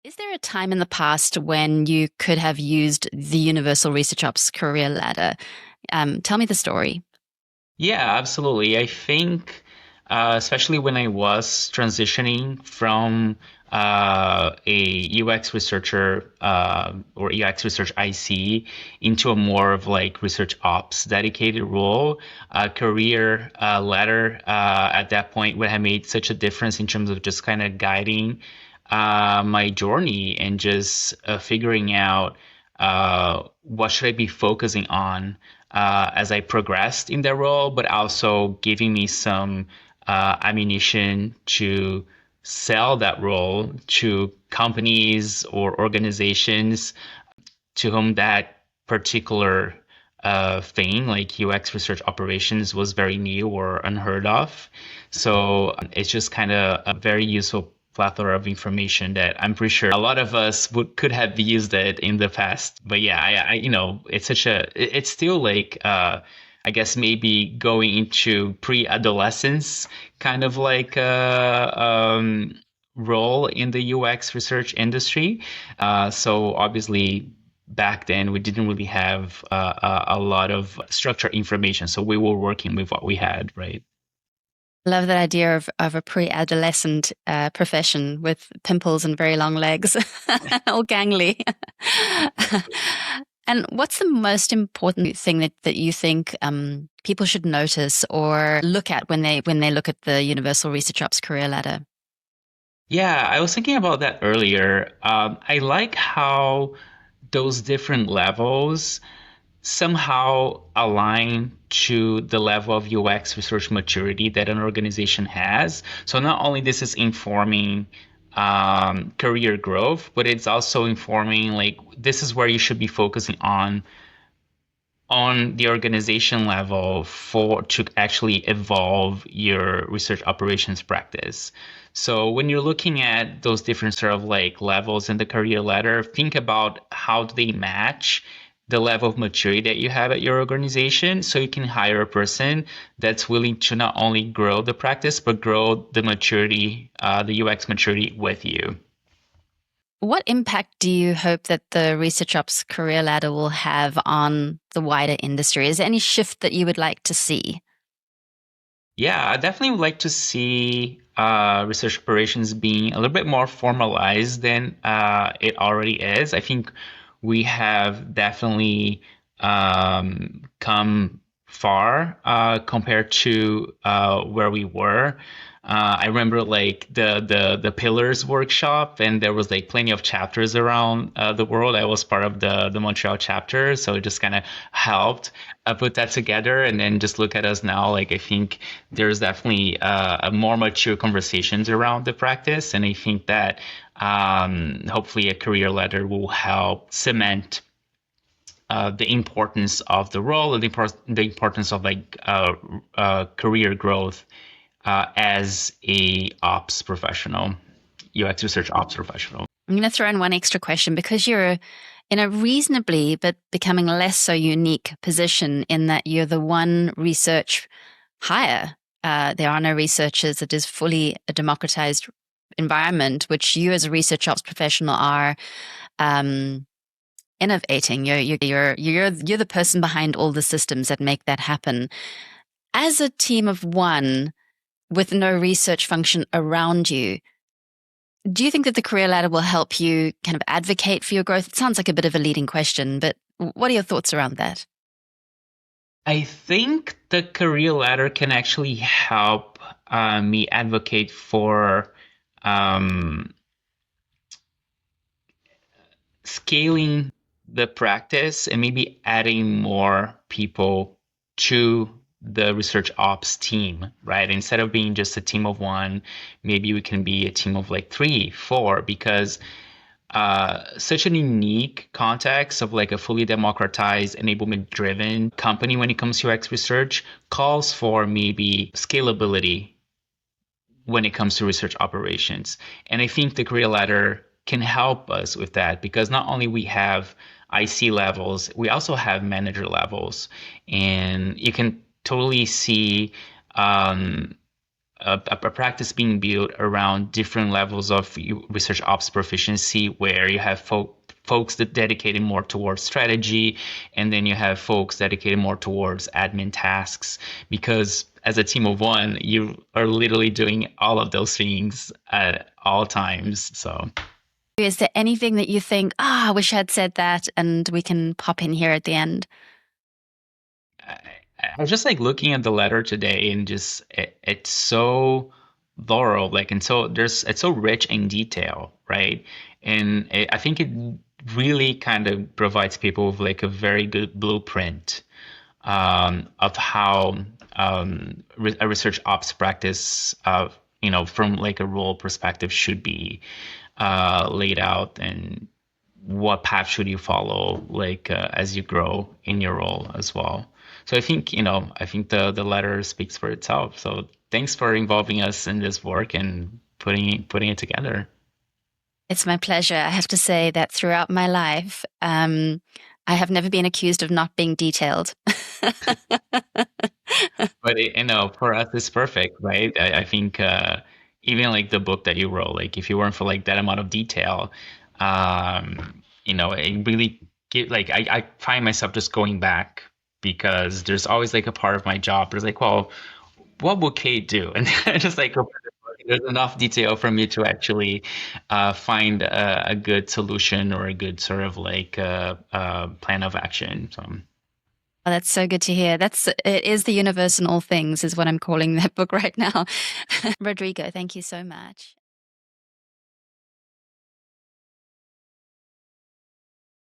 Is there a time in the past when you could have used the Universal Research Ops career ladder? Tell me the story. Yeah, absolutely. I think, especially when I was transitioning from a UX researcher or UX research IC into a more of like research ops dedicated role, career ladder at that point would have made such a difference in terms of just kind of guiding my journey and just figuring out what should I be focusing on as I progressed in that role, but also giving me some ammunition to sell that role to companies or organizations to whom that particular thing, like UX research operations, was very new or unheard of. So it's just kind of a very useful plethora of information that I'm pretty sure a lot of us could have used it in the past. But yeah, it's such it's still like, I guess maybe going into pre-adolescence, kind of like role in the UX research industry. So obviously back then we didn't really have a lot of structured information, so we were working with what we had, right? Love that idea of a pre-adolescent profession with pimples and very long legs, all gangly. And what's the most important thing that you think people should notice or look at when they look at the Universal Research Ops career ladder? Yeah, I was thinking about that earlier. I like how those different levels somehow align to the level of UX research maturity that an organization has. So not only this is informing career growth, but it's also informing like this is where you should be focusing on the organization level for to actually evolve your research operations practice. So when you're looking at those different sort of like levels in the career ladder, think about how do they match the level of maturity that you have at your organization so you can hire a person that's willing to not only grow the practice but grow the maturity, the UX maturity with you. What impact do you hope that the Research Ops career ladder will have on the wider industry? Is there any shift that you would like to see? Yeah, I definitely would like to see research operations being a little bit more formalized than it already is. I think we have definitely come far compared to where we were. I remember like the Pillars workshop, and there was like plenty of chapters around the world. I was part of the Montreal chapter, so it just kind of helped put that together. And then just look at us now. Like I think there's definitely a more mature conversations around the practice, and I think that hopefully a career ladder will help cement the importance of the role and the importance of like career growth as a ops professional, UX research ops professional. I'm going to throw in one extra question because you're in a reasonably but becoming less so unique position in that you're the one research hire. There are no researchers. It is fully a democratized environment, which you as a research ops professional are um, innovating. You're the person behind all the systems that make that happen. As a team of one with no research function around you, do you think that the career ladder will help you kind of advocate for your growth? It sounds like a bit of a leading question, but what are your thoughts around that? I think the career ladder can actually help me advocate for um, scaling the practice and maybe adding more people to the research ops team, right? Instead of being just a team of one, maybe we can be a team of like three, four, because such a unique context of like a fully democratized, enablement driven company when it comes to UX research calls for maybe scalability when it comes to research operations. And I think the career ladder can help us with that because not only we have IC levels, we also have manager levels. And you can totally see um, a practice being built around different levels of research ops proficiency, where you have folks that dedicated more towards strategy, and then you have folks dedicated more towards admin tasks. Because as a team of one, you are literally doing all of those things at all times. So, Is there anything that you think, I wish I'd said that, and we can pop in here at the end? I, I was just like looking at the letter today, and just it's so thorough, like, and so it's so rich in detail, right? And I think it really kind of provides people with like a very good blueprint of how a research ops practice, from like a role perspective, should be laid out, and what path should you follow, like as you grow in your role as well. So I think the letter speaks for itself. So thanks for involving us in this work and putting it together. It's my pleasure. I have to say that throughout my life, I have never been accused of not being detailed. But for us, it's perfect, right? I think even like the book that you wrote, like if you weren't for like that amount of detail, it really get like I find myself just going back, because there's always like a part of my job there's like, well, what would Kate do? And I just like open the book, there's enough detail for me to actually find a good solution, or a good sort of like plan of action. So. Oh, that's so good to hear. It is the universe in all things, is what I'm calling that book right now. Rodrigo, thank you so much.